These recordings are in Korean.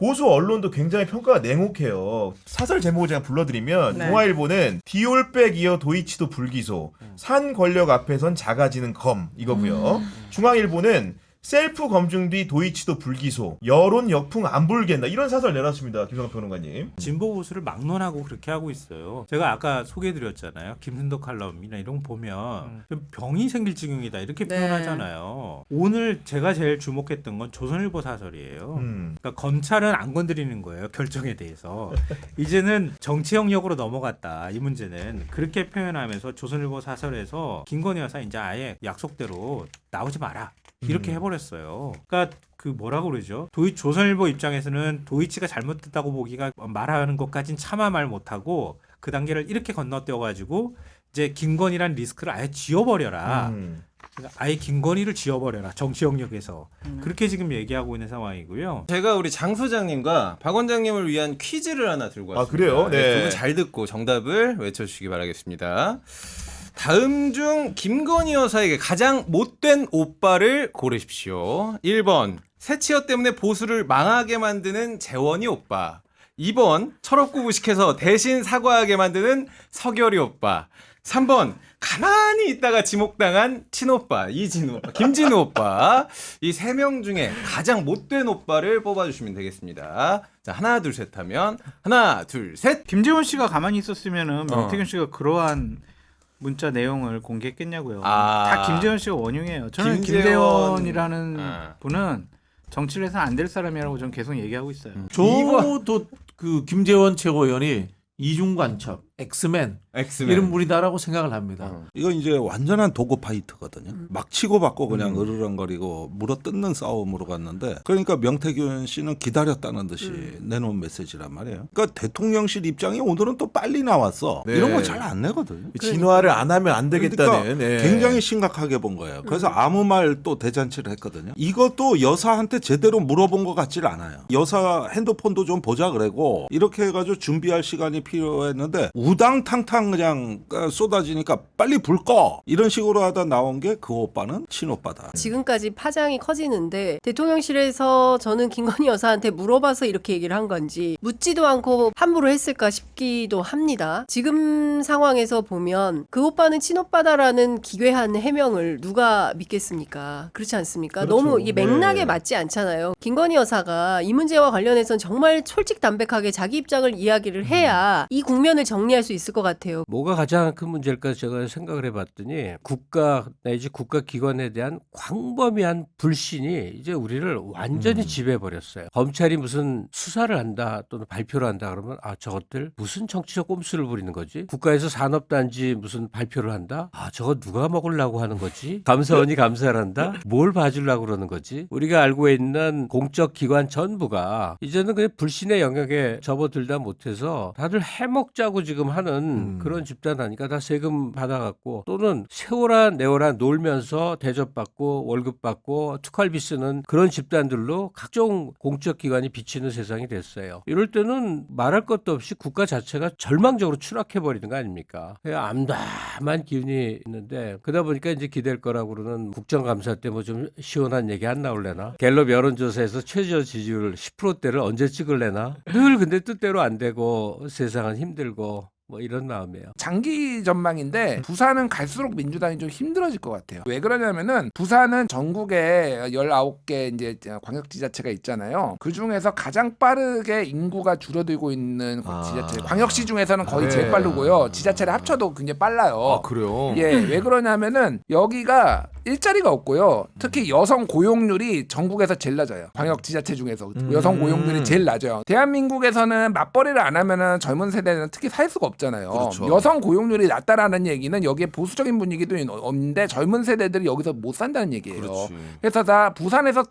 보수 언론도 굉장히 평가가 냉혹해요. 사설 제목을 제가 불러드리면 네. 동아일보는 디올백 이어 도이치도 불기소, 산 권력 앞에선 작아지는 검 이거고요. 중앙일보는 셀프 검증 뒤 도이치도 불기소, 여론 역풍 안 불겠나 이런 사설 내놨습니다. 김성환 평론가님. 진보 보수를 막론하고 그렇게 하고 있어요. 제가 아까 소개해드렸잖아요. 김순덕 칼럼이나 이런 거 보면 좀 병이 생길 지경이다 이렇게 네. 표현하잖아요. 오늘 제가 제일 주목했던 건 조선일보 사설이에요. 그러니까 검찰은 안 건드리는 거예요. 결정에 대해서. 이제는 정치 영역으로 넘어갔다. 이 문제는 그렇게 표현하면서 조선일보 사설에서 김건희 여사 이제 아예 약속대로 나오지 마라. 이렇게 해버렸어요. 그러니까 그 뭐라고 그러죠? 조선일보 입장에서는 도이치가 잘못됐다고 보기가 말하는 것까진 차마 말 못하고 그 단계를 이렇게 건너뛰어가지고 이제 김건희란 리스크를 아예 지워버려라. 그러니까 아예 김건희를 지워버려라. 정치 영역에서. 그렇게 지금 얘기하고 있는 상황이고요. 제가 우리 장 소장님과 박 원장님을 위한 퀴즈를 하나 들고 왔습니다. 그래요? 네. 두 분 잘 듣고 정답을 외쳐주시기 바라겠습니다. 다음 중 김건희 여사에게 가장 못된 오빠를 고르십시오. 1번 새치어 때문에 보수를 망하게 만드는 재원이 오빠. 2번 철없고 무식해서 대신 사과하게 만드는 서결이 오빠. 3번 가만히 있다가 지목당한 친오빠 이진우 오빠, 김진우 오빠. 이 세 명 중에 가장 못된 오빠를 뽑아주시면 되겠습니다. 자, 하나 둘 셋 하면 하나 둘 셋. 김재원 씨가 가만히 있었으면은 명태균 씨가 그러한 문자 내용을 공개했겠냐고요. 아. 다 김재원 씨가 원흉이에요. 저는 김재원. 김재원이라는 분은 정치를 해서 안 될 사람이라고 저는 계속 얘기하고 있어요. 저도 그 김재원 최고위원이 이중관첩, 엑스맨 이런 분이다라고 생각을 합니다. 이건 이제 완전한 도구 파이트거든요. 막 치고받고 그냥 으르렁거리고 물어뜯는 싸움으로 갔는데 그러니까 명태균 씨는 기다렸다는 듯이 내놓은 메시지란 말이에요. 그러니까 대통령실 입장이 오늘은 또 빨리 나왔어. 네. 이런 거 잘 안 내거든요. 진화를 안 하면 안 되겠다는. 그러니까 굉장히 심각하게 본 거예요. 그래서 아무 말 또 대잔치를 했거든요. 이것도 여사한테 제대로 물어본 것 같지를 않아요. 여사 핸드폰도 좀 보자 그러고 이렇게 해가지고 준비할 시간이 필요했는데 우당탕탕 그냥 쏟아지니까 빨리 불 꺼 이런 식으로 하다 나온 게 그 오빠는 친오빠다. 지금까지 파장이 커지는데 대통령실에서 저는 김건희 여사한테 물어봐서 이렇게 얘기를 한 건지 묻지도 않고 함부로 했을까 싶기도 합니다. 지금 상황에서 보면 그 오빠는 친오빠다라는 기괴한 해명을 누가 믿겠습니까? 그렇지 않습니까? 그렇죠. 너무 이게 맥락에 네. 맞지 않잖아요. 김건희 여사가 이 문제와 관련해서는 정말 솔직담백하게 자기 입장을 이야기를 해야 이 국면을 정리할 수 있을 것 같아요. 뭐가 가장 큰 문제일까 제가 생각을 해봤더니 국가 내지 국가기관에 대한 광범위한 불신이 이제 우리를 완전히 지배해버렸어요. 검찰이 무슨 수사를 한다 또는 발표를 한다 그러면 저것들 무슨 정치적 꼼수를 부리는 거지? 국가에서 산업단지 무슨 발표를 한다? 저거 누가 먹으려고 하는 거지? 감사원이 감사를 한다? 뭘 봐주려고 그러는 거지? 우리가 알고 있는 공적 기관 전부가 이제는 그냥 불신의 영역에 접어들다 못해서 다들 해먹자고 지금 하는 그런 집단 아니까 다 세금 받아갖고 또는 세월아 내월아 놀면서 대접받고 월급 받고 특활비 쓰는 그런 집단들로 각종 공적 기관이 비치는 세상이 됐어요. 이럴 때는 말할 것도 없이 국가 자체가 절망적으로 추락해버리는 거 아닙니까? 암담한 기운이 있는데 그러다 보니까 이제 기댈 거라고 그러는 국정감사 때 뭐 좀 시원한 얘기 안 나올래나? 갤럽 여론조사에서 최저 지지율 10%대를 언제 찍을래나? 늘 근데 뜻대로 안 되고 세상은 힘들고 뭐 이런 마음이에요. 장기 전망인데 부산은 갈수록 민주당이 좀 힘들어질 것 같아요. 왜 그러냐면은 부산은 전국에 19개 이제 광역지자체가 있잖아요. 그 중에서 가장 빠르게 인구가 줄어들고 있는 지자체. 광역시 중에서는 거의 제일 빠르고요. 지자체를 합쳐도 굉장히 빨라요. 그래요? 예, 왜 그러냐면은 여기가 일자리가 없고요. 특히 여성 고용률이 전국에서 제일 낮아요. 광역지자체 중에서 여성 고용률이 제일 낮아요. 대한민국에서는 맞벌이를 안 하면은 젊은 세대는 특히 살 수가 없잖아요. 그렇죠. 여성 고용률이 낮다라는 얘기는 여기에 보수적인 분위기도 없는데 젊은 세대들이 여기서 못 산다는 얘기예요. 그렇지. 그래서 다 부산에서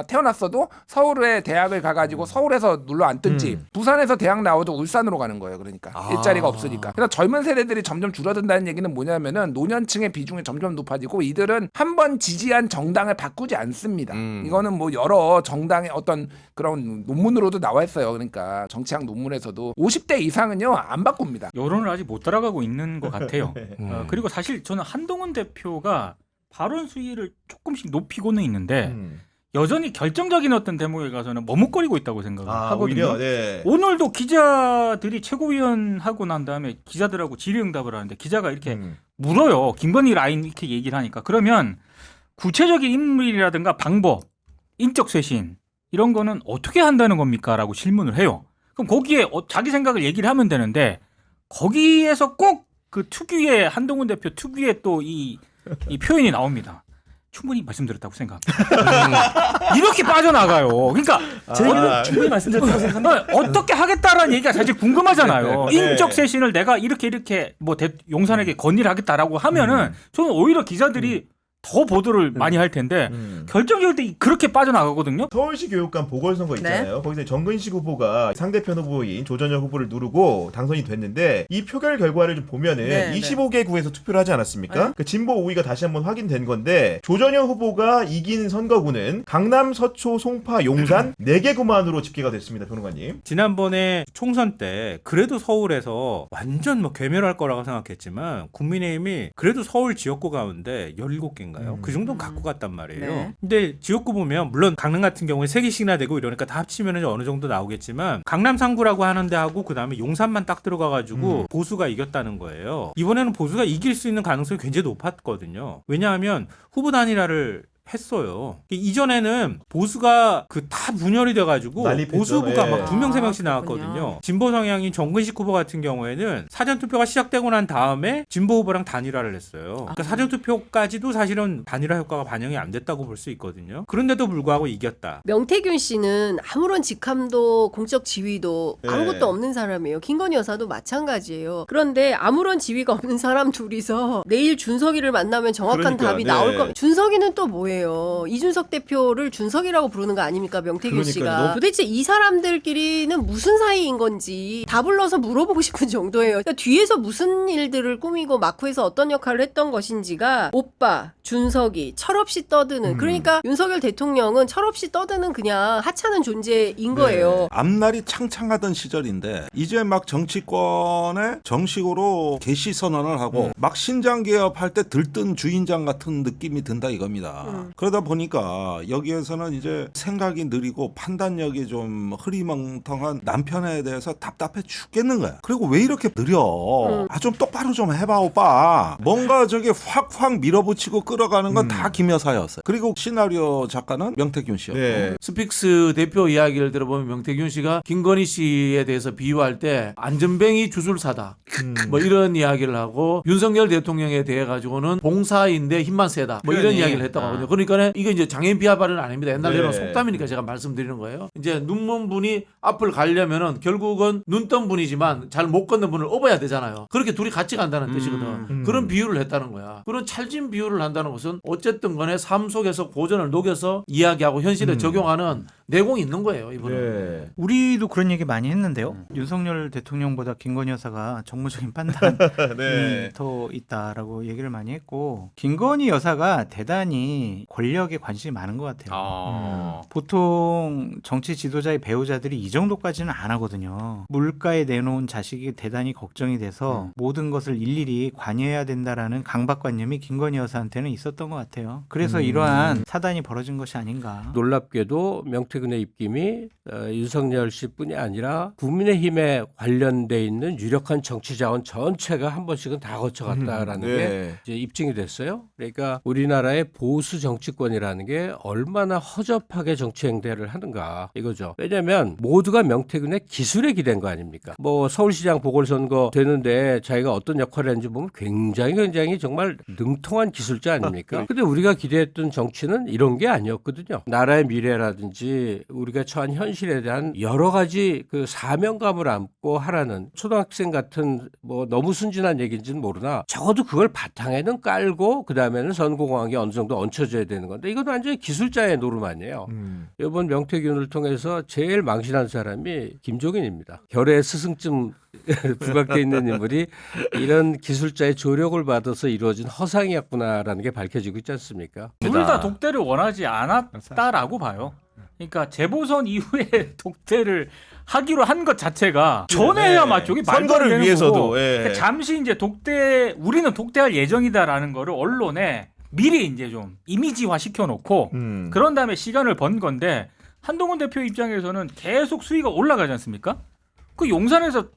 태어났어도 서울에 대학을 가가지고 서울에서 눌러 앉든지 부산에서 대학 나와도 울산으로 가는 거예요. 그러니까 일자리가 없으니까. 그래서 젊은 세대들이 점점 줄어든다는 얘기는 뭐냐면은 노년층의 비중이 점점 높아지고 이들은 한 번 지지한 정당을 바꾸지 않습니다. 이거는 뭐 여러 정당의 어떤 그런 논문으로도 나와 있어요. 그러니까 정치학 논문에서도 50대 이상은요 안 바꿉니다. 여론을 아직 못 따라가고 있는 것 같아요. 그리고 사실 저는 한동훈 대표가 발언 수위를 조금씩 높이고는 있는데 여전히 결정적인 어떤 대목에 가서는 머뭇거리고 있다고 생각을 하거든요. 오히려, 네. 오늘도 기자들이 최고위원 하고 난 다음에 기자들하고 질의응답을 하는데 기자가 이렇게 물어요. 김건희 라인 이렇게 얘기를 하니까. 그러면 구체적인 인물이라든가 방법, 인적 쇄신 이런 거는 어떻게 한다는 겁니까? 라고 질문을 해요. 그럼 거기에 자기 생각을 얘기를 하면 되는데 거기에서 꼭 그 특유의 한동훈 대표 특유의 또 이 표현이 나옵니다. 충분히 말씀드렸다고 생각합니다. 이렇게 빠져나가요. 그러니까 제 얘기는 충분히 말씀드렸다고 생각합니다. 어떻게 하겠다라는 얘기가 사실 궁금하잖아요. 인적 쇄신을 내가 이렇게 뭐 용산에게 건의를 하겠다라고 하면은 저는 오히려 기자들이 더 보도를 많이 할 텐데 결정적일 때 그렇게 빠져나가거든요. 서울시 교육감 보궐선거 있잖아요. 거기서 정근식 후보가 상대편 후보인 조전현 후보를 누르고 당선이 됐는데 이 표결 결과를 좀 보면은 25개 구에서 투표를 하지 않았습니까? 그 진보 5위가 다시 한번 확인된 건데 조전현 후보가 이긴 선거구는 강남, 서초, 송파, 용산 4개 구만으로 집계가 됐습니다. 평론가님. 지난번에 총선 때 그래도 서울에서 완전 뭐 괴멸할 거라고 생각했지만 국민의힘이 그래도 서울 지역구 가운데 17개인가요? 그 정도는 갖고 갔단 말이에요. 네. 근데 지역구 보면 물론 강릉 같은 경우에 3개씩이나 되고 이러니까 다 합치면 어느 정도 나오겠지만 강남 3구라고 하는 데하고 그다음에 용산만 딱 들어가가지고 보수가 이겼다는 거예요. 이번에는 보수가 이길 수 있는 가능성이 굉장히 높았거든요. 왜냐하면 후보 단일화를 했어요. 이전에는 보수가 그 다 분열이 돼가지고 난립했죠. 보수 후보가 예. 막 2명 3명씩 그렇군요. 나왔거든요. 진보 성향인 정근식 후보 같은 경우에는 사전 투표가 시작되고 난 다음에 진보 후보랑 단일화를 했어요. 그러니까 사전 투표까지도 사실은 단일화 효과가 반영이 안 됐다고 볼 수 있거든요. 그런데도 불구하고 이겼다. 명태균 씨는 아무런 직함도 공적 지위도 네. 아무것도 없는 사람이에요. 김건희 여사도 마찬가지예요. 그런데 아무런 지위가 없는 사람 둘이서 내일 준석이를 만나면 정확한 그러니까, 답이 네. 나올 겁니다. 준석이는 또 뭐예요? 이준석 대표를 준석이라고 부르는 거 아닙니까? 명태균 그러니까요. 씨가. 도대체 이 사람들끼리는 무슨 사이인 건지 다 불러서 물어보고 싶은 정도예요. 그러니까 뒤에서 무슨 일들을 꾸미고 마쿠에서 어떤 역할을 했던 것인지가 오빠, 준석이 철없이 떠드는 그러니까 윤석열 대통령은 철없이 떠드는 그냥 하찮은 존재인 거예요. 앞날이 창창하던 시절인데 이제 막 정치권에 정식으로 개시 선언을 하고 막 신장 개업할 때 들뜬 주인장 같은 느낌이 든다 이겁니다. 그러다 보니까 여기에서는 이제 생각이 느리고 판단력이 좀 흐리멍텅한 남편에 대해서 답답해 죽겠는 거야. 그리고 왜 이렇게 느려? 좀 똑바로 좀 해봐 오빠. 뭔가 저게 확확 밀어붙이고 끌어가는 건 다 김 여사였어요. 그리고 시나리오 작가는 명태균 씨였고. 네. 스픽스 대표 이야기를 들어보면 명태균 씨가 김건희 씨에 대해서 비유할 때 안전뱅이 주술사다 뭐 이런 이야기를 하고 윤석열 대통령에 대해 가지고는 봉사인데 힘만 세다 뭐 이런 이야기를 했다고 하거든요. 그러니까 이게 이제 장애인 비하 발언은 아닙니다. 옛날에는 네. 속담이니까 제가 말씀드리는 거예요. 이제 눈먼 분이 앞을 가려면은 결국은 눈뜬 분이지만 잘 못 걷는 분을 업어야 되잖아요. 그렇게 둘이 같이 간다는 뜻이거든. 그런 비유를 했다는 거야. 그런 찰진 비유를 한다는 것은 어쨌든 간에 삶 속에서 고전을 녹여서 이야기하고 현실에 적용하는 내공이 있는 거예요. 이분은. 네. 우리도 그런 얘기 많이 했는데요. 윤석열 대통령보다 김건희 여사가 정무적인 판단이 네. 더 있다라고 얘기를 많이 했고 김건희 여사가 대단히 권력에 관심이 많은 것 같아요. 보통 정치 지도자의 배우자들이 이 정도까지는 안 하거든요. 물가에 내놓은 자식이 대단히 걱정이 돼서 모든 것을 일일이 관여해야 된다라는 강박관념이 김건희 여사한테는 있었던 것 같아요. 그래서 이러한 사단이 벌어진 것이 아닌가. 놀랍게도 명태균의 입김이 윤석열 씨뿐이 아니라 국민의힘에 관련돼 있는 유력한 정치 자원 전체가 한 번씩은 다 거쳐갔다라는 네. 게 이제 입증이 됐어요. 그러니까 우리나라의 보수 정치권이라는 게 얼마나 허접하게 정치 행태를 하는가 이거죠. 왜냐하면 모두가 명태균의 기술에 기댄 거 아닙니까? 뭐 서울시장 보궐선거 되는데 자기가 어떤 역할을 했는지 보면 굉장히 정말 능통한 기술자 아닙니까? 근데 우리가 기대했던 정치는 이런 게 아니었거든요. 나라의 미래라든지 우리가 처한 현실에 대한 여러 가지 그 사명감을 안고 하라는 초등학생 같은 뭐 너무 순진한 얘기인지는 모르나 적어도 그걸 바탕에는 깔고 그 다음에는 선공학이 어느 정도 얹혀져야 되는 건데 이건 완전히 기술자의 노름 아니에요. 이번 명태균을 통해서 제일 망신한 사람이 김종인입니다. 결의 스승쯤 부각돼 있는 인물이 이런 기술자의 조력을 받아서 이루어진 허상이었구나라는 게 밝혀지고 있지 않습니까? 둘 다 독대를 원하지 않았다라고 봐요. 그러니까 재보선 이후에 독대를 하기로 한 것 자체가 전에야 맞죠. 말도 안 선거를 되는 위해서도. 거고. 예. 그러니까 잠시 이제 우리는 독대할 예정이다라는 거를 언론에 미리 이제 좀 이미지화 시켜놓고 그런 다음에 시간을 번 건데 한동훈 대표 입장에서는 계속 수위가 올라가지 않습니까? 그 용산에서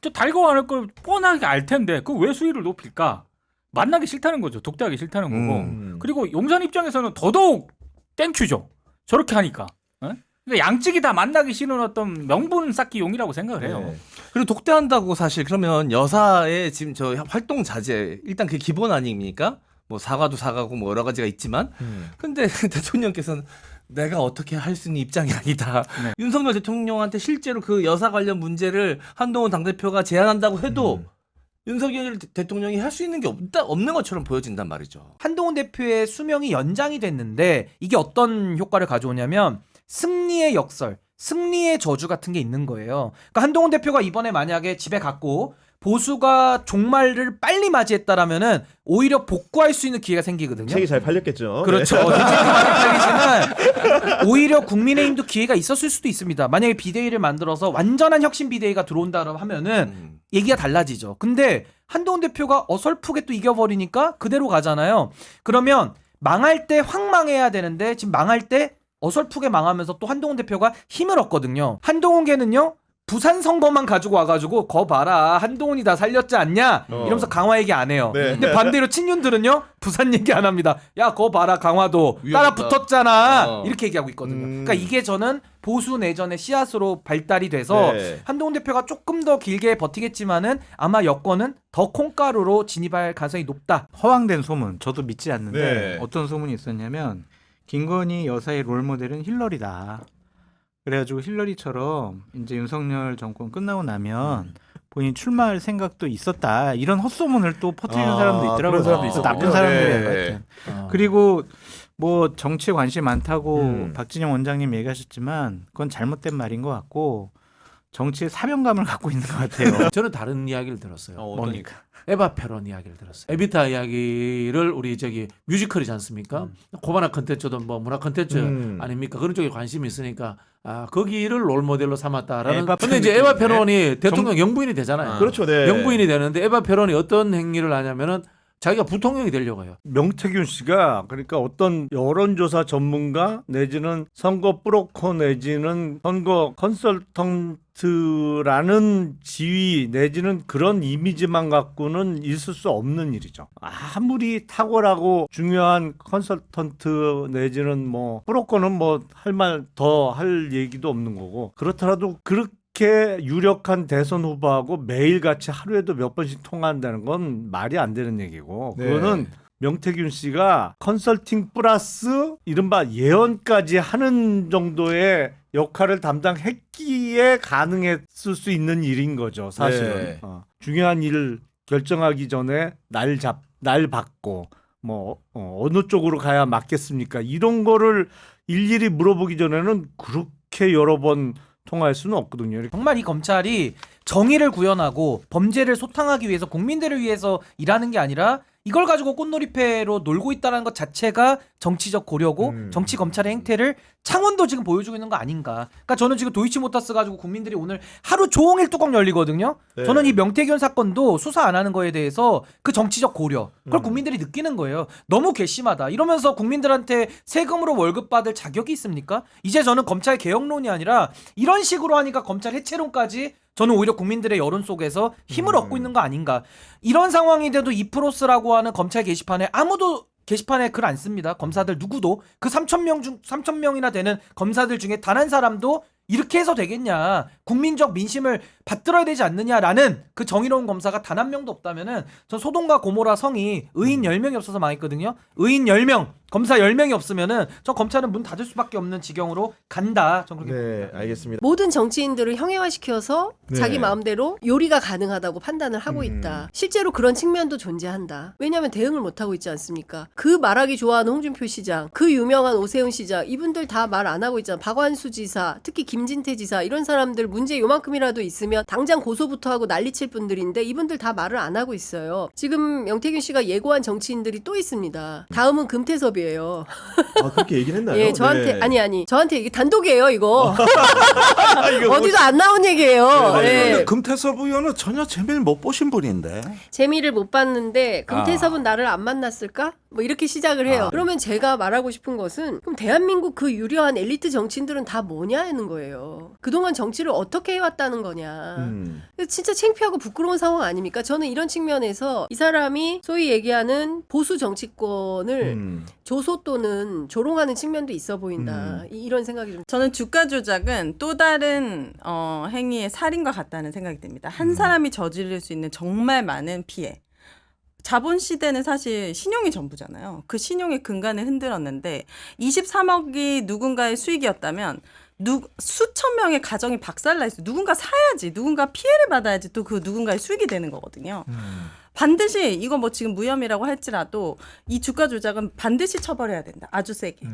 저 달고 안 할 걸 뻔하게 알 텐데 그 왜 수위를 높일까? 만나기 싫다는 거죠. 독대하기 싫다는 거고. 그리고 용산 입장에서는 더더욱 땡큐죠. 저렇게 하니까. 그러니까 양측이 다 만나기 싫은 어떤 명분 쌓기용이라고 생각을 해요. 네. 그리고 독대한다고 사실 그러면 여사의 지금 저 활동 자제 일단 그게 기본 아닙니까? 뭐 사과도 사과고 뭐 여러 가지가 있지만 근데 대통령께서는 내가 어떻게 할 수 있는 입장이 아니다. 네. 윤석열 대통령한테 실제로 그 여사 관련 문제를 한동훈 당대표가 제안한다고 해도 윤석열 대통령이 할 수 있는 게 없는 것처럼 보여진단 말이죠. 한동훈 대표의 수명이 연장이 됐는데 이게 어떤 효과를 가져오냐면 승리의 역설, 승리의 저주 같은 게 있는 거예요. 그러니까 한동훈 대표가 이번에 만약에 집에 갔고 보수가 종말을 빨리 맞이했다라면은 오히려 복구할 수 있는 기회가 생기거든요. 책이 잘 팔렸겠죠. 그렇죠. 네. 팔리지만 오히려 국민의힘도 기회가 있었을 수도 있습니다. 만약에 비대위를 만들어서 완전한 혁신 비대위가 들어온다고 하면은 얘기가 달라지죠. 근데 한동훈 대표가 어설프게 또 이겨버리니까 그대로 가잖아요. 그러면 망할 때 확 망해야 되는데 지금 망할 때 어설프게 망하면서 또 한동훈 대표가 힘을 얻거든요. 한동훈계는요. 부산 선거만 가지고 와가지고 거 봐라 한동훈이 다 살렸지 않냐 이러면서 강화 얘기 안 해요. 네. 근데 반대로 친윤들은요 부산 얘기 안 합니다. 야 거 봐라 강화도 따라 붙었잖아 이렇게 얘기하고 있거든요. 그러니까 이게 저는 보수 내전의 씨앗으로 발달이 돼서 네. 한동훈 대표가 조금 더 길게 버티겠지만은 아마 여권은 더 콩가루로 진입할 가능성이 높다. 허황된 소문 저도 믿지 않는데 네. 어떤 소문이 있었냐면 김건희 여사의 롤모델은 힐러리다. 그래가지고 힐러리처럼 이제 윤석열 정권 끝나고 나면 본인 출마할 생각도 있었다. 이런 헛소문을 또 퍼뜨리는 사람도 있더라고요. 그런 사람도 또 있었군요. 나쁜 사람들이에요. 네. 하여튼. 그리고 뭐 정치에 관심이 많다고 음. 박진영 원장님 얘기하셨지만 그건 잘못된 말인 것 같고 정치에 사명감을 갖고 있는 것 같아요. 저는 다른 이야기를 들었어요. 뭡니까? 에바 페론 이야기를 들었어요. 에비타 이야기를 우리 저기 뮤지컬이지 않습니까? 고바나 컨텐츠도 뭐 문화 컨텐츠 아닙니까? 그런 쪽에 관심이 있으니까 거기를 롤 모델로 삼았다라는. 에바 근데 이제 페론이 에바 페론이 대통령 영부인이 되잖아요. 그렇죠. 네. 영부인이 되는데 에바 페론이 어떤 행위를 하냐면은 자기가 부통령이 되려고 해요. 명태균 씨가 그러니까 어떤 여론조사 전문가 내지는 선거 브로커 내지는 선거 컨설턴트라는 지위 내지는 그런 이미지만 갖고는 있을 수 없는 일이죠. 아무리 탁월하고 중요한 컨설턴트 내지는 뭐 브로커는 뭐 할 말 더 할 얘기도 없는 거고 그렇더라도 그렇게 유력한 대선 후보하고 매일같이 하루에도 몇 번씩 통화한다는 건 말이 안 되는 얘기고 네. 그거는 명태균 씨가 컨설팅 플러스 이른바 예언까지 하는 정도의 역할을 담당했기에 가능했을 수 있는 일인 거죠, 사실은. 네. 중요한 일을 결정하기 전에 날 받고 뭐 어느 쪽으로 가야 맞겠습니까? 이런 거를 일일이 물어보기 전에는 그렇게 여러 번 통화할 수는 없거든요. 정말 이 검찰이 정의를 구현하고 범죄를 소탕하기 위해서 국민들을 위해서 일하는 게 아니라 이걸 가지고 꽃놀이패로 놀고 있다는 것 자체가 정치적 고려고 정치 검찰의 행태를 창원도 지금 보여주고 있는 거 아닌가. 그러니까 저는 지금 도이치모터스 가지고 국민들이 오늘 하루 종일 뚜껑 열리거든요. 네. 저는 이 명태균 사건도 수사 안 하는 거에 대해서 그 정치적 고려 그걸 국민들이 느끼는 거예요. 너무 괘씸하다. 이러면서 국민들한테 세금으로 월급 받을 자격이 있습니까? 이제 저는 검찰 개혁론이 아니라 이런 식으로 하니까 검찰 해체론까지 저는 오히려 국민들의 여론 속에서 힘을 얻고 있는 거 아닌가. 이런 상황인데도 이프로스라고 하는 검찰 게시판에 아무도 게시판에 글 안 씁니다. 검사들 누구도 그 3,000명이나 되는 검사들 중에 단 한 사람도 이렇게 해서 되겠냐. 국민적 민심을 받들어야 되지 않느냐라는 그 정의로운 검사가 단 한 명도 없다면은 전 소돔과 고모라 성이 의인 10명이 없어서 망했거든요. 의인 10명, 검사 10명이 없으면은 전 검찰은 문 닫을 수밖에 없는 지경으로 간다. 전 그렇게 네, 봅니다. 알겠습니다. 모든 정치인들을 형해화시켜서 네. 자기 마음대로 요리가 가능하다고 판단을 하고 있다. 실제로 그런 측면도 존재한다. 왜냐하면 대응을 못하고 있지 않습니까? 그 말하기 좋아하는 홍준표 시장, 그 유명한 오세훈 시장, 이분들 다 말 안 하고 있잖아. 박완수 지사, 특히 김진태 지사 이런 사람들 문제 요만큼이라도 있으면 아니면 당장 고소부터 하고 난리칠 분들인데 이분들 다 말을 안 하고 있어요. 지금 명태균 씨가 예고한 정치인들이 또 있습니다. 다음은 금태섭이에요. 아, 그렇게 얘기는 했나요? 예, 저한테 네. 아니 저한테 이게 단독이에요 이거. 이거 어디도 안 나온 얘기예요. 근데 예. 금태섭 의원은 전혀 재미를 못 보신 분인데. 재미를 못 봤는데 금태섭은 나를 안 만났을까? 뭐 이렇게 시작을 해요. 그러면 제가 말하고 싶은 것은 그럼 대한민국 그 유려한 엘리트 정치인들은 다 뭐냐는 거예요. 그동안 정치를 어떻게 해왔다는 거냐. 진짜 창피하고 부끄러운 상황 아닙니까? 저는 이런 측면에서 이 사람이 소위 얘기하는 보수 정치권을 조소 또는 조롱하는 측면도 있어 보인다. 이런 생각이 좀. 저는 주가 조작은 또 다른 행위의 살인과 같다는 생각이 듭니다. 한 사람이 저지를 수 있는 정말 많은 피해. 자본 시대는 사실 신용이 전부잖아요. 그 신용의 근간을 흔들었는데 23억이 누군가의 수익이었다면 수천 명의 가정이 박살나 있어요. 누군가 사야지, 누군가 피해를 받아야지 또 그 누군가의 수익이 되는 거거든요. 반드시 이거 뭐 지금 무혐의라고 할지라도 이 주가 조작은 반드시 처벌해야 된다. 아주 세게.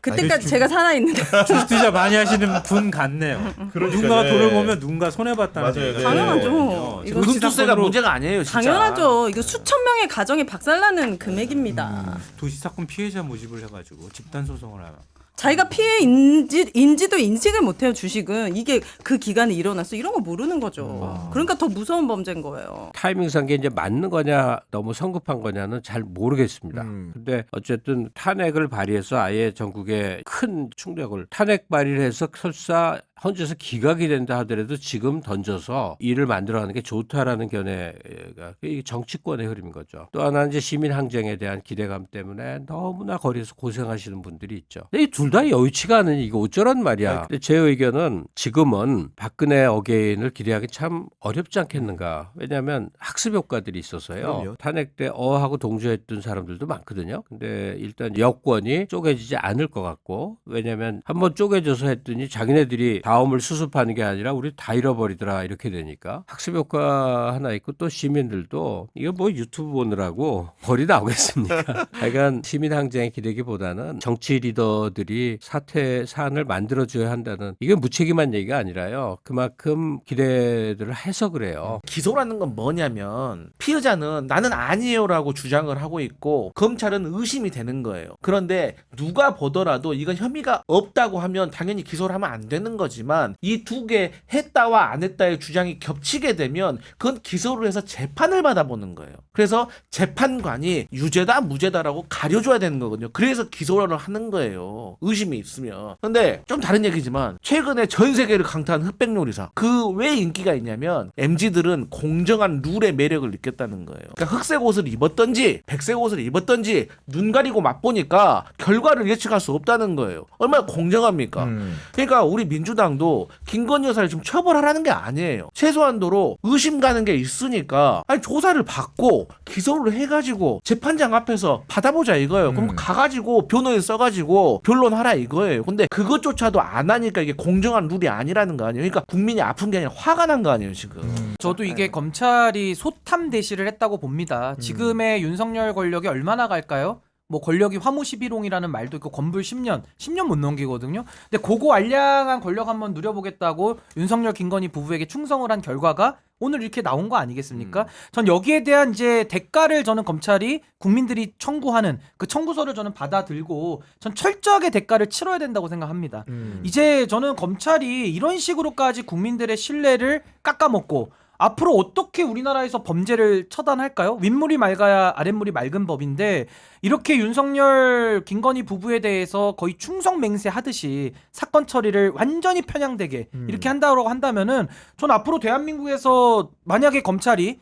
그때까지 제가 살아있는데. 주식 투자 많이 하시는 분 같네요. 누군가 네. 돈을 보면 누군가 손해봤다는 맞아요. 얘기가 네. 당연하죠. 이거 금투세가 문제가 아니에요, 진짜. 당연하죠. 이거 수천 명의 가정이 박살나는 금액입니다. 도시사건 피해자 모집을 해가지고 집단 소송을 하면. 자기가 피해인지도 인식을 못해요. 주식은 이게 그 기간에 일어났어 이런 거 모르는 거죠. 그러니까 더 무서운 범죄인 거예요. 타이밍상 게 이제 맞는 거냐 너무 성급한 거냐는 잘 모르겠습니다. 근데 어쨌든 탄핵을 발의해서 아예 전국에 큰 충격을 탄핵 발의를 해서 설사 헌재에서 기각이 된다 하더라도 지금 던져서 일을 만들어가는 게 좋다라는 견해가 이게 정치권의 흐름인 거죠. 또 하나는 이제 시민 항쟁에 대한 기대감 때문에 너무나 거리에서 고생하시는 분들이 있죠. 이 둘 다 여의치가 않으니 이거 어쩌란 말이야. 근데 제 의견은 지금은 박근혜 어게인을 기대하기 참 어렵지 않겠는가. 왜냐하면 학습 효과들이 있어서요. 그럼요. 탄핵 때 어하고 동조했던 사람들도 많거든요. 근데 일단 여권이 쪼개지지 않을 것 같고 왜냐하면 한번 쪼개져서 했더니 자기네들이 다음을 수습하는 게 아니라 우리 다 잃어버리더라 이렇게 되니까 학습 효과 하나 있고 또 시민들도 이거 뭐 유튜브 보느라고 벌이 나오겠습니까? 하여간 시민 항쟁에 기대기보다는 정치 리더들이 사퇴 사안을 만들어줘야 한다는 이게 무책임한 얘기가 아니라요. 그만큼 기대들을 해서 그래요. 기소라는 건 뭐냐면 피의자는 나는 아니에요라고 주장을 하고 있고 검찰은 의심이 되는 거예요. 그런데 누가 보더라도 이건 혐의가 없다고 하면 당연히 기소를 하면 안 되는 거지만 이 두 개 했다와 안 했다의 주장이 겹치게 되면 그건 기소를 해서 재판을 받아보는 거예요. 그래서 재판관이 유죄다 무죄다라고 가려줘야 되는 거거든요. 그래서 기소를 하는 거예요. 의심이 있으면. 근데 좀 다른 얘기지만 최근에 전 세계를 강타한 흑백 요리사 그 왜 인기가 있냐면 MZ들은 공정한 룰의 매력을 느꼈다는 거예요. 그러니까 흑색 옷을 입었던지 백색 옷을 입었던지 눈 가리고 맛보니까 결과를 예측할 수 없다는 거예요. 얼마나 공정합니까? 그러니까 우리 민주당도 김건희 여사를 좀 처벌하라는 게 아니에요. 최소한도로 의심 가는 게 있으니까 아니 조사를 받고 기소를 해가지고 재판장 앞에서 받아보자 이거예요. 그럼 가가지고 변호인 써가지고 변론하라 이거예요. 근데 그것조차도 안 하니까 이게 공정한 룰이 아니라는 거 아니에요. 그러니까 국민이 아픈 게 아니라 화가 난 거 아니에요 지금. 저도 이게 검찰이 소탐 대시를 했다고 봅니다. 지금의 윤석열 권력이 얼마나 갈까요? 뭐 권력이 화무 11홍이라는 말도 있고 건불 10년 못 넘기거든요. 근데 고고 알량한 권력 한번 누려보겠다고 윤석열 김건희 부부에게 충성을 한 결과가 오늘 이렇게 나온 거 아니겠습니까? 전 여기에 대한 이제 대가를 저는 검찰이 국민들이 청구하는 그 청구서를 저는 받아들고 전 철저하게 대가를 치러야 된다고 생각합니다. 이제 저는 검찰이 이런 식으로까지 국민들의 신뢰를 깎아먹고 앞으로 어떻게 우리나라에서 범죄를 처단할까요? 윗물이 맑아야 아랫물이 맑은 법인데 이렇게 윤석열 김건희 부부에 대해서 거의 충성 맹세하듯이 사건 처리를 완전히 편향되게 이렇게 한다고 한다면은 전 앞으로 대한민국에서 만약에 검찰이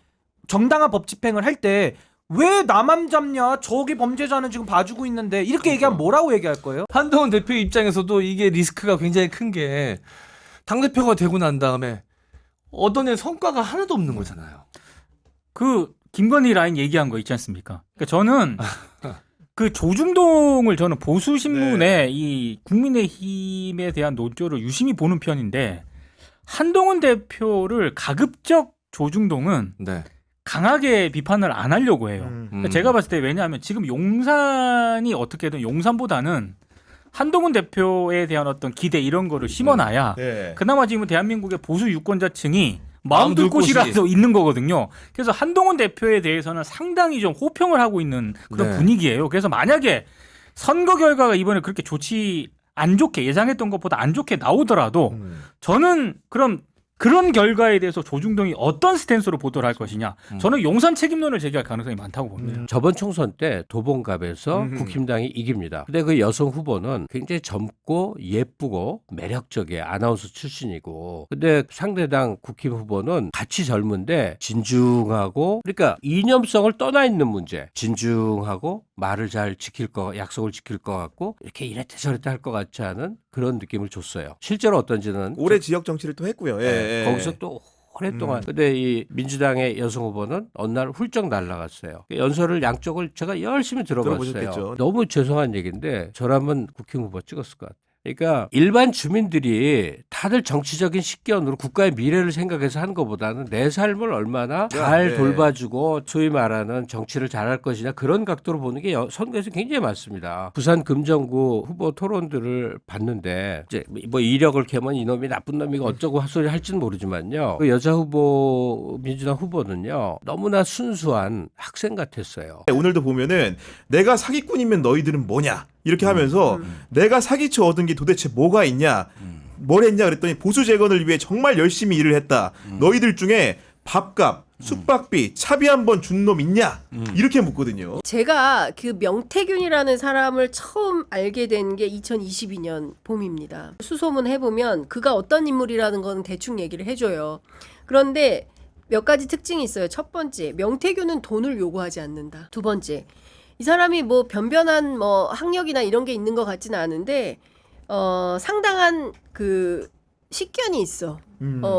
정당한 법 집행을 할 때 왜 나만 잡냐? 저기 범죄자는 지금 봐주고 있는데 이렇게 얘기하면 뭐라고 얘기할 거예요? 한동훈 대표 입장에서도 이게 리스크가 굉장히 큰 게 당대표가 되고 난 다음에 얻어낸 성과가 하나도 없는 거잖아요. 그 김건희 라인 얘기한 거 있지 않습니까? 그러니까 저는 그 조중동을 저는 보수 신문에 이 국민의힘에 대한 논조를 유심히 보는 편인데 한동훈 대표를 가급적 조중동은 강하게 비판을 안 하려고 해요. 그러니까 제가 봤을 때 왜냐하면 지금 용산이 어떻게든 용산보다는 한동훈 대표에 대한 어떤 기대 이런 거를 심어놔야 네. 그나마 지금 대한민국의 보수 유권자층이 마음 둘 곳이라도 있는 거거든요. 그래서 한동훈 대표에 대해서는 상당히 좀 호평을 하고 있는 그런 네. 분위기예요. 그래서 만약에 선거 결과가 이번에 그렇게 안 좋게 예상했던 것보다 안 좋게 나오더라도 저는 그런 결과에 대해서 조중동이 어떤 스탠스로 보도를 할 것이냐. 저는 용산 책임론을 제기할 가능성이 많다고 봅니다. 저번 총선 때 도봉갑에서 국힘당이 이깁니다. 근데 그 여성 후보는 굉장히 젊고 예쁘고 매력적이에요. 아나운서 출신이고. 근데 상대당 국힘 후보는 같이 젊은데 진중하고 그러니까 이념성을 떠나 있는 문제. 진중하고 말을 잘 약속을 지킬 것 같고 이렇게 이랬다 저랬다 할 것 같지 않은 그런 느낌을 줬어요. 실제로 어떤지는 올해 지역 정치를 또 했고요. 예. 거기서 또 오랫동안. 근데 이 민주당의 여성 후보는 어느 날 훌쩍 날아갔어요. 연설을 양쪽을 제가 열심히 들어봤어요. 들어보셨겠죠. 너무 죄송한 얘기인데 저라면 국힘 후보 찍었을 것 같아요. 그러니까 일반 주민들이 다들 정치적인 식견으로 국가의 미래를 생각해서 하는 것보다는 내 삶을 얼마나 잘 네. 돌봐주고 소위 말하는 정치를 잘할 것이냐 그런 각도로 보는 게 선거에서 굉장히 많습니다. 부산 금정구 후보 토론들을 봤는데 이제 뭐 이력을 캐면 이놈이 나쁜 놈이고 어쩌고 헛소리 할지는 모르지만요. 그 여자 후보 민주당 후보는요 너무나 순수한 학생 같았어요. 오늘도 보면은 내가 사기꾼이면 너희들은 뭐냐 이렇게 하면서 내가 사기쳐 얻은 게 도대체 뭐가 있냐 뭘 했냐 그랬더니 보수 재건을 위해 정말 열심히 일을 했다. 너희들 중에 밥값, 숙박비, 차비 한 번 준 놈 있냐 이렇게 묻거든요. 제가 그 명태균이라는 사람을 처음 알게 된 게 2022년 봄입니다. 수소문 해보면 그가 어떤 인물이라는 건 대충 얘기를 해줘요. 그런데 몇 가지 특징이 있어요. 첫 번째, 명태균은 돈을 요구하지 않는다. 두 번째, 이 사람이 뭐 변변한 뭐 학력이나 이런 게 있는 것 같지는 않은데 상당한 그 식견이 있어.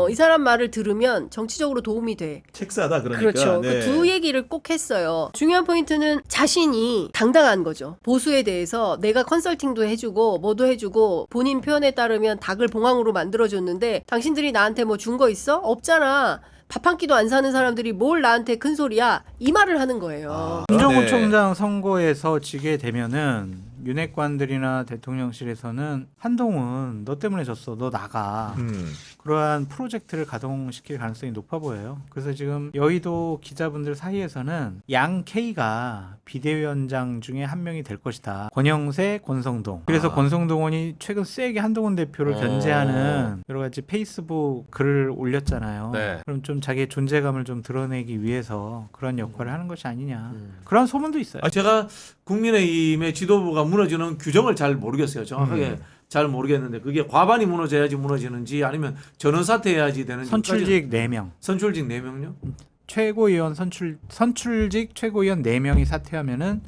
이 사람 말을 들으면 정치적으로 도움이 돼. 책사다 그러니까. 그렇죠. 네. 그 두 얘기를 꼭 했어요. 중요한 포인트는 자신이 당당한 거죠. 보수에 대해서 내가 컨설팅도 해주고 뭐도 해주고 본인 표현에 따르면 닭을 봉황으로 만들어줬는데 당신들이 나한테 뭐 준 거 있어? 없잖아. 밥 한 끼도 안 사는 사람들이 뭘 나한테 큰 소리야 이 말을 하는 거예요. 김정은 네. 총장 선거에서 지게 되면은 윤핵관들이나 대통령실에서는 한동훈 너 때문에 졌어 너 나가 그러한 프로젝트를 가동시킬 가능성이 높아 보여요. 그래서 지금 여의도 기자분들 사이에서는 양 K가 비대위원장 중에 한 명이 될 것이다. 권영세, 권성동. 그래서 권성동 의원이 최근 세게 한동훈 대표를 견제하는 여러 가지 페이스북 글을 올렸잖아요. 네. 그럼 좀 자기의 존재감을 좀 드러내기 위해서 그런 역할을 하는 것이 아니냐. 그런 소문도 있어요. 제가 국민의힘의 지도부가 무너지는 규정을 잘 모르겠어요. 정확하게 잘 모르겠는데 그게 과반이 무너져야지 무너지는지 아니면 전원 사퇴해야지 되는지. 선출직 4명. 선출직 4명요? 최고위원 선출직 최고위원 4명이 사퇴하면은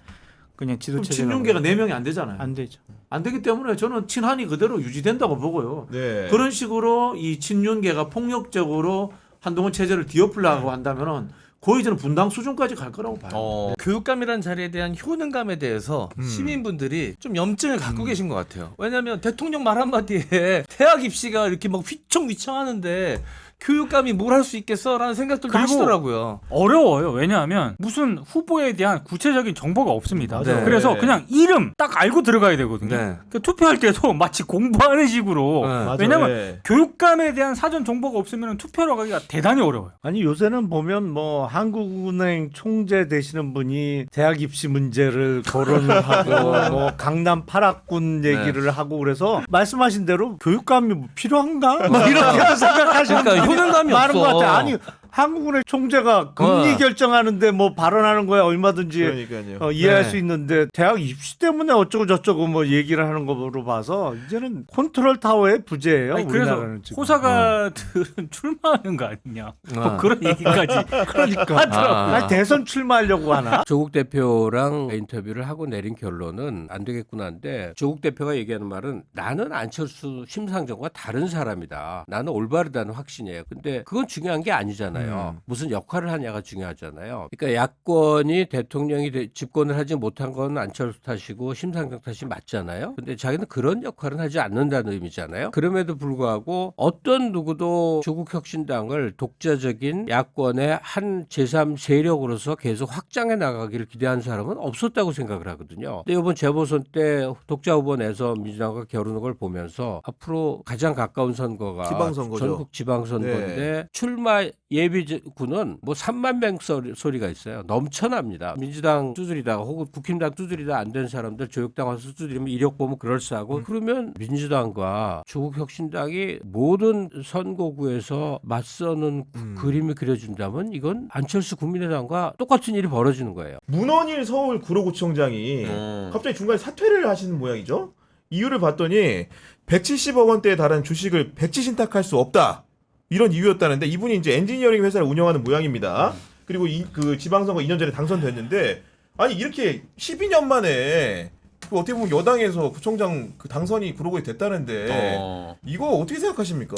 그냥 그럼 지도체제가 친윤계가 4명이 안 되잖아요. 안 되죠. 안 되기 때문에 저는 친한이 그대로 유지된다고 보고요. 네. 그런 식으로 이 친윤계가 폭력적으로 한동훈 체제를 뒤엎으려고 한다면은 거의 저는 분당 수준까지 갈 거라고 봐요. 교육감이라는 자리에 대한 효능감에 대해서 시민분들이 좀 염증을 갖고 계신 것 같아요. 왜냐하면 대통령 말 한마디에 대학 입시가 이렇게 막 휘청휘청하는데 교육감이 뭘 할 수 있겠어라는 생각들도 하시더라고요. 어려워요. 왜냐하면 무슨 후보에 대한 구체적인 정보가 없습니다. 네. 그래서 그냥 이름 딱 알고 들어가야 되거든요. 네. 그 투표할 때도 마치 공부하는 식으로. 네. 왜냐하면 네. 교육감에 대한 사전 정보가 없으면 투표로 가기가 대단히 어려워요. 아니 요새는 보면 뭐 한국은행 총재 되시는 분이 대학 입시 문제를 거론을 하고 뭐 강남 8학군 얘기를 하고 그래서 말씀하신 대로 교육감이 뭐 필요한가? 뭐 이렇게 생각하시는 그러니까 효능감이 많은 것 없어. 같아요. 아니 한국은행 총재가 금리 결정하는데 뭐 발언하는 거야 얼마든지 그러니까요. 이해할 네. 수 있는데 대학 입시 때문에 어쩌고 저쩌고 뭐 얘기를 하는 거로 봐서 이제는 컨트롤 타워의 부재예요. 아니, 그래서 우리나라는 지금. 호사가들은 출마하는 거 아니냐. 뭐 그런 얘기까지 그러니까 아니, 대선 출마하려고 하나? 조국 대표랑 인터뷰를 하고 내린 결론은 안 되겠구나인데 조국 대표가 얘기하는 말은 나는 안철수 심상정과 다른 사람이다. 나는 올바르다는 확신이에요. 근데 그건 중요한 게 아니잖아요. 않아요. 무슨 역할을 하냐가 중요하잖아요. 그러니까 야권이 대통령이 집권을 하지 못한 건 안철수 탓이고 심상정 탓이 맞잖아요. 근데 자기는 그런 역할은 하지 않는다는 의미잖아요. 그럼에도 불구하고 어떤 누구도 조국혁신당을 독자적인 야권의 한 제3세력으로서 계속 확장해 나가기를 기대한 사람은 없었다고 생각을 하거든요. 근데 이번 재보선 때 독자 후보 내서 민주당과 겨루는 걸 보면서 앞으로 가장 가까운 선거가 지방선거죠. 전국 지방선거인데 네. 출마 예비군은 뭐 3만 명 소리가 있어요. 넘쳐납니다. 민주당 두드리다가 혹은 국힘당 두드리다 안 된 사람들 조국당 와서 두드리면 이력 보면 그럴싸하고 그러면 민주당과 조국혁신당이 모든 선거구에서 맞서는 그림이 그려진다면 이건 안철수 국민의당과 똑같은 일이 벌어지는 거예요. 문원일 서울 구로구청장이 갑자기 중간에 사퇴를 하시는 모양이죠. 이유를 봤더니 170억 원대에 달하는 주식을 백지 신탁할 수 없다. 이런 이유였다는데 이분이 이제 엔지니어링 회사를 운영하는 모양입니다. 그리고 그 지방선거 2년 전에 당선됐는데 아니 이렇게 12년 만에 그 어떻게 보면 여당에서 구청장 그 당선이 구로구에 됐다는데 이거 어떻게 생각하십니까?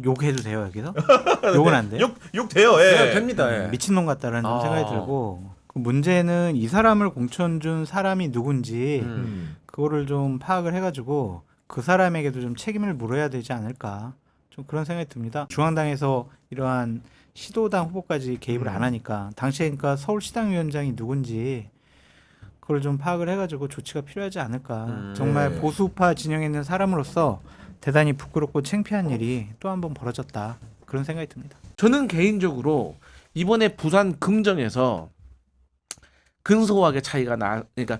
욕해도 돼요 여기서? 욕은 안 돼요? 욕 돼요. 예. 네, 됩니다. 예. 미친놈 같다라는 생각이 들고 그 문제는 이 사람을 공천 준 사람이 누군지 그거를 좀 파악을 해가지고 그 사람에게도 좀 책임을 물어야 되지 않을까 좀 그런 생각이 듭니다. 중앙당에서 이러한 시도당 후보까지 개입을 안 하니까 당시에 그러니까 서울시당위원장이 누군지 그걸 좀 파악을 해가지고 조치가 필요하지 않을까. 정말 보수파 진영에 있는 사람으로서 대단히 부끄럽고 창피한 일이 또 한 번 벌어졌다 그런 생각이 듭니다. 저는 개인적으로 이번에 부산 금정에서 근소하게 차이가 그러니까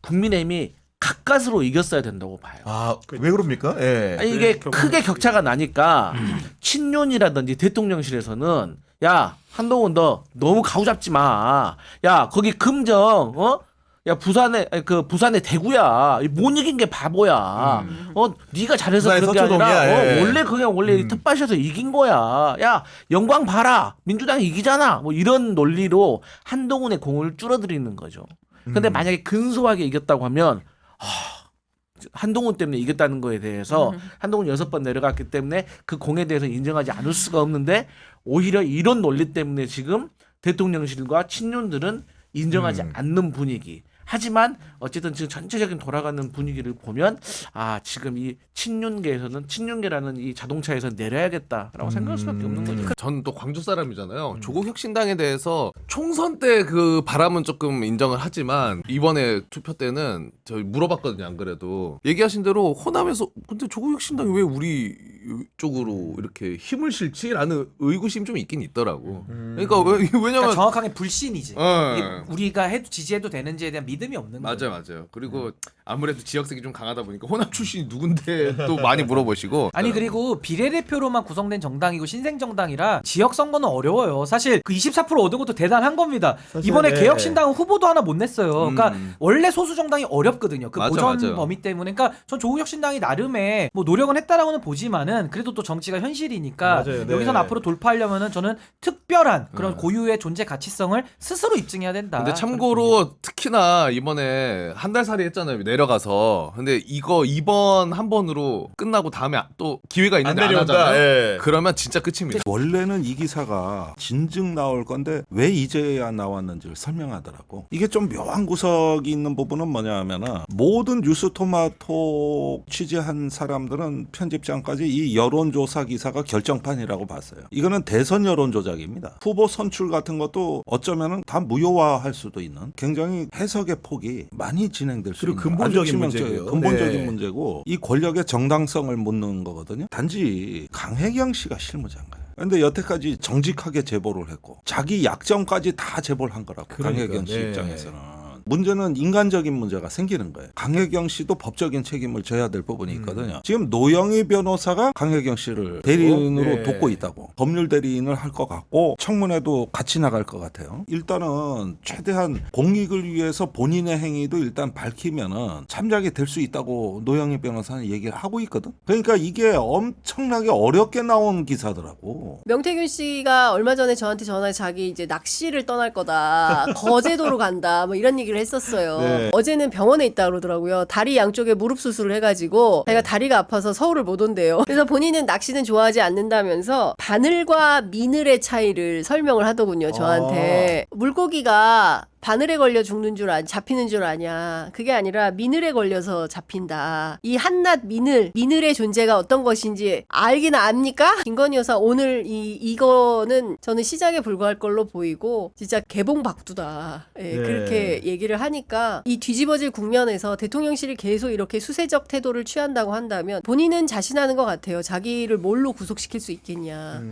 국민의힘이 가까스로 이겼어야 된다고 봐요. 아, 왜 그럽니까? 예. 아니, 이게 크게 격차가 나니까 친윤이라든지 대통령실에서는 야 한동훈 너 너무 가오잡지 마. 야 거기 금정 야 부산의 대구야. 못 이긴 게 바보야. 네가 잘해서 그런 게 아니라 예. 원래 그냥 원래 텃밭에서 이긴 거야. 야 영광 봐라. 민주당이 이기잖아. 뭐 이런 논리로 한동훈의 공을 줄어들이는 거죠. 근데 만약에 근소하게 이겼다고 하면 한동훈 때문에 이겼다는 거에 대해서 한동훈 6번 내려갔기 때문에 그 공에 대해서 인정하지 않을 수가 없는데 오히려 이런 논리 때문에 지금 대통령실과 친윤들은 인정하지 않는 분위기. 하지만 어쨌든 지금 전체적인 돌아가는 분위기를 보면 지금 이 친윤계라는 이 자동차에서 내려야겠다라고 생각할 수밖에 없는 거죠. 전 또 광주 사람이잖아요. 조국혁신당에 대해서 총선 때 그 바람은 조금 인정을 하지만 이번에 투표 때는 저희 물어봤거든요. 안 그래도 얘기하신 대로 호남에서 근데 조국혁신당이 왜 우리 쪽으로 이렇게 힘을 실지라는 의구심이 좀 있긴 있더라고. 그러니까 왜냐면 그러니까 정확하게 불신이지. 예. 이게 우리가 지지해도 되는지에 대한 믿음이 없는 거예요. 맞아요. 그리고 아무래도 지역색이 좀 강하다 보니까 호남 출신이 누군데 또 많이 물어보시고. 아니 그리고 비례대표로만 구성된 정당이고 신생정당이라 지역 선거는 어려워요. 사실 그 24% 얻은 것도 대단한 겁니다. 이번에 개혁신당은 후보도 하나 못 냈어요. 그러니까 원래 소수 정당이 어렵거든요. 그 보전 범위 때문에. 그러니까 전 조국혁신당이 나름의 뭐 노력은 했다라고는 보지만은 그래도 또 정치가 현실이니까 여기선 앞으로 돌파하려면은 저는 특별한 그런 고유의 존재 가치성을 스스로 입증해야 된다. 근데 참고로 특히나 이번에 한 달 살이 했잖아요. 내려가서. 근데 이거 이번 한 번으로 끝나고 다음에 또 기회가 있는데 안 하잖아요. 예. 그러면 진짜 끝입니다. 원래는 이 기사가 진즉 나올 건데 왜 이제야 나왔는지를 설명하더라고. 이게 좀 묘한 구석이 있는 부분은 뭐냐 하면은 모든 뉴스토마토 취재한 사람들은 편집장까지 이 여론조사 기사가 결정판이라고 봤어요. 이거는 대선 여론조작입니다. 후보 선출 같은 것도 어쩌면은 다 무효화할 수도 있는 굉장히 해석의 폭이 많이 진행될 수 있는 근본적인 문제고요. 근본적인 문제고 이 권력의 정당성을 묻는 거거든요. 단지 강혜경 씨가 실무자인가요? 근데 여태까지 정직하게 제보를 했고 자기 약점까지 다 제보를 한 거라고. 강혜경 씨 입장에서는. 문제는 인간적인 문제가 생기는 거예요. 강혜경 씨도 법적인 책임을 져야 될 부분이 있거든요. 지금 노영희 변호사가 강혜경 씨를 대리인으로 돕고 있다고. 법률 대리인을 할 것 같고 청문회도 같이 나갈 것 같아요. 일단은 최대한 공익을 위해서 본인의 행위도 일단 밝히면은 참작이 될 수 있다고 노영희 변호사는 얘기를 하고 있거든. 그러니까 이게 엄청나게 어렵게 나온 기사더라고. 명태균 씨가 얼마 전에 저한테 전화해 자기 이제 낚시를 떠날 거다. 거제도로 간다. 뭐 이런 얘기를 얘기를 했었어요. 네. 어제는 병원에 있다 그러더라고요. 다리 양쪽에 무릎 수술을 해가지고 자기가 다리가 아파서 서울을 못 온대요. 그래서 본인은 낚시는 좋아하지 않는다면서 바늘과 미늘의 차이를 설명을 하더군요. 저한테. 물고기가 바늘에 걸려 죽는 잡히는 줄 아냐. 그게 아니라 미늘에 걸려서 잡힌다. 이 한낱 미늘의 존재가 어떤 것인지 알긴 압니까? 김건희 여사 오늘 이거는 저는 시작에 불과할 걸로 보이고 진짜 개봉박두다. 예, 네. 그렇게 얘기를 하니까 이 뒤집어질 국면에서 대통령실이 계속 이렇게 수세적 태도를 취한다고 한다면 본인은 자신하는 것 같아요. 자기를 뭘로 구속시킬 수 있겠냐.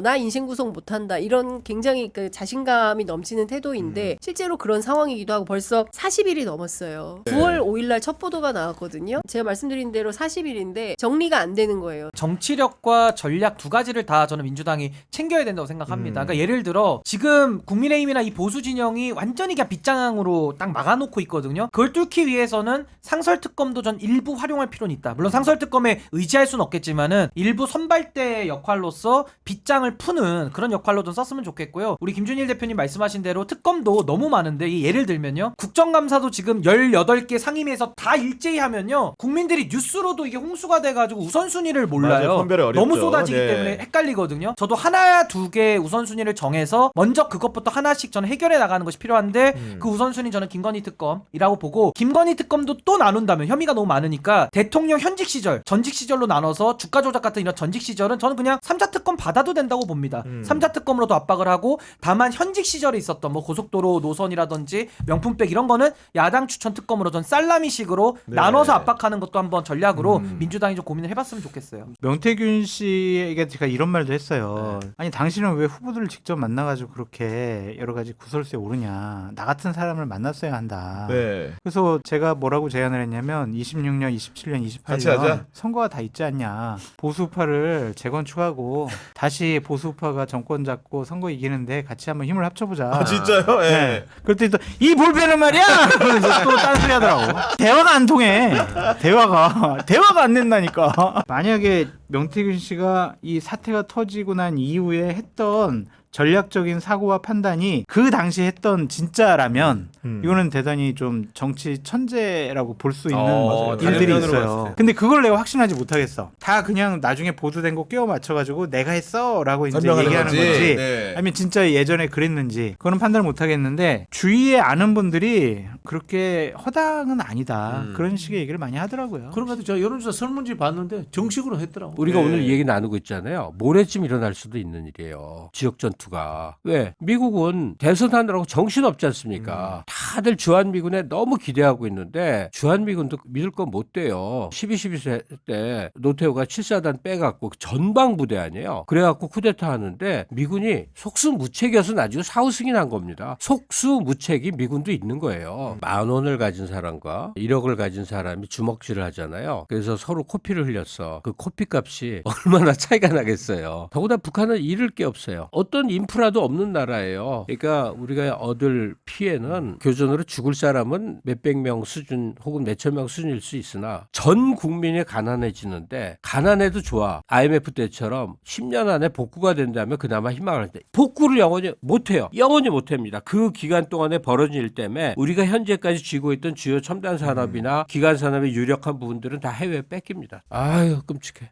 나 인신 구속 못한다. 이런 굉장히 그 자신감이 넘치는 태도인데 실제로 그런 상황이기도 하고 벌써 40일이 넘었어요. 네. 9월 5일날 첫 보도가 나왔거든요. 제가 말씀드린 대로 40일인데 정리가 안 되는 거예요. 정치력과 전략 두 가지를 다 저는 민주당이 챙겨야 된다고 생각합니다. 그러니까 예를 들어 지금 국민의힘이나 이 보수 진영이 완전히 그냥 빗장으로 딱 막아놓고 있거든요. 그걸 뚫기 위해서는 상설특검도 전 일부 활용할 필요는 있다. 물론 상설특검에 의지할 수는 없겠지만은 일부 선발대 역할로서 빗장을 푸는 그런 역할로 좀 썼으면 좋겠고요. 우리 김준일 대표님 말씀하신 대로 특검도 너무 많은데 예를 들면요. 국정감사도 지금 18개 상임위에서 다 일제히 하면요. 국민들이 뉴스로도 이게 홍수가 돼가지고 우선순위를 몰라요. 맞아요. 선별이 어렵죠. 너무 쏟아지기 네. 때문에 헷갈리거든요. 저도 하나 두 개 우선순위를 정해서 먼저 그것부터 하나씩 저는 해결해 나가는 것이 필요한데 그 우선순위 저는 김건희 특검이라고 보고 김건희 특검도 또 나눈다면 혐의가 너무 많으니까 대통령 현직 시절, 전직 시절로 나눠서 주가 조작 같은 이런 전직 시절은 저는 그냥 3자 특검 받아도 된다고 봅니다. 3자 특검으로도 압박을 하고 다만 현직 시절에 있었던 뭐 고속도로 노선이라든지 명품백 이런 거는 야당 추천 특검으로 전 살라미식으로 네. 나눠서 압박하는 것도 한번 전략으로 민주당이 좀 고민을 해봤으면 좋겠어요. 명태균 씨에게 제가 이런 말도 했어요. 아니 당신은 왜 후보들을 직접 만나가지고 그렇게 여러 가지 구설수에 오르냐. 나 같은 사람을 만났어야 한다. 네. 그래서 제가 뭐라고 제안을 했냐면 26년, 27년, 같이 하자. 28년 선거가 다 있지 않냐. 보수파를 재건축하고 다시 보수파가 정권 잡고 선거 이기는데 같이 한번 힘을 합쳐보자. 아, 진짜요? 예. 네. 그랬더니 또 이 볼펜은 말이야. 그래서 또 딴소리 하더라고. 대화가 안 통해. 대화가 안 된다니까. 만약에 명태균 씨가 이 사태가 터지고 난 이후에 했던 전략적인 사고와 판단이 그 당시 했던 진짜라면 이거는 대단히 좀 정치 천재라고 볼 수 있는 일들이 다른 면으로 봤을 있어요. 때. 근데 그걸 내가 확신하지 못하겠어. 다 그냥 나중에 보도된 거 끼워 맞춰가지고 내가 했어라고 이제 설명하는 얘기하는 거지. 건지 네. 아니면 진짜 예전에 그랬는지 그거는 판단을 못하겠는데 주위에 아는 분들이 그렇게 허당은 아니다. 그런 식의 얘기를 많이 하더라고요. 그런 것 같아요. 제가 여론조사 설문지 봤는데 정식으로 했더라고. 우리가 네. 오늘 얘기 나누고 있잖아요. 모레쯤 일어날 수도 있는 일이에요. 지역 전투가. 왜? 미국은 대선하느라고 정신없지 않습니까? 다들 주한미군에 너무 기대하고 있는데 주한미군도 믿을 건 못 돼요. 12.12 때 노태우가 7사단 빼갖고 전방부대 아니에요. 그래갖고 쿠데타 하는데 미군이 속수무책이어서 나중에 사후승이 난 겁니다. 속수무책이 미군도 있는 거예요. 10,000원을 가진 사람과 1억을 가진 사람이 주먹질을 하잖아요. 그래서 서로 코피를 흘렸어. 그 코피값이 얼마나 차이가 나겠어요. 더구나 북한은 잃을 게 없어요. 어떤 인프라도 없는 나라예요. 그러니까 우리가 얻을 피해는 교전으로 죽을 사람은 몇백 명 수준 혹은 몇천 명 수준일 수 있으나 전 국민이 가난해지는데 가난해도 좋아. IMF 때처럼 10년 안에 복구가 된다면 그나마 희망을 할 때 복구를 영원히 못해요. 영원히 못합니다. 그 기간 동안에 벌어진 일 때문에 우리가 현재까지 쥐고 있던 주요 첨단 산업이나 기간 산업의 유력한 부분들은 다 해외에 뺏깁니다. 아유 끔찍해.